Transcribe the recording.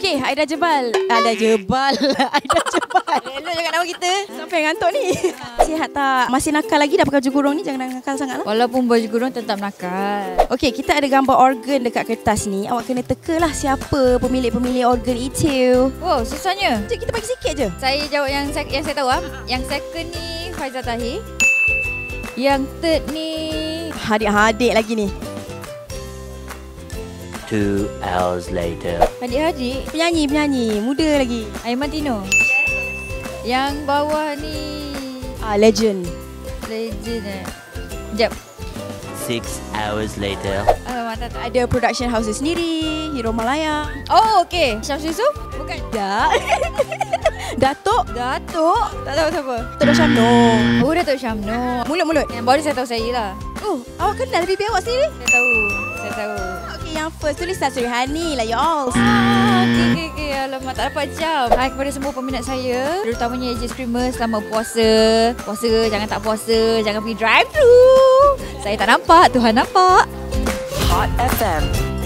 Okey, Aida Jebal. Aida Jebal. Aida Jebal. Elok jangan nama kita. Sampai ngantuk ni. Sihat tak? Masih nakal lagi dah pakai baju kurung ni? Jangan nakal sangat lah. Walaupun baju kurung tetap nakal. Okey, kita ada gambar organ dekat kertas ni. Awak kena teka lah siapa pemilik-pemilik organ itu. Wow, susahnya. Jom kita bagi sikit je. Saya jawab yang saya tahu ah. Yang second ni Faizal Tahir. Yang third ni Hadik-hadik lagi ni. 2 hours later. adik-adik Penyanyi, muda lagi. Aiman Tino. Yang bawah ni Legend. legend Sekejap. 6 hours later. Tak. Ada production house sendiri, Hero Malaya. Oh, okey. Syamsul Yusuf? Bukan. Tak. Datuk. Datuk? Tak tahu siapa. Datuk Syamno. Oh, Datuk Syamno. Mulut-mulut. Yang baru saya tahu saya lah. Oh, awak kenal bibi awak sendiri? Saya tahu. Okey, yang first tulisan Surihani lah, y'all. Okey. Alamak, tak dapat jam. Hai kepada semua peminat saya, terutamanya AJ Screamer, selamat puasa. Puasa, jangan tak puasa. Jangan pergi drive-thru. Saya tak nampak, Tuhan nampak. Hot FM.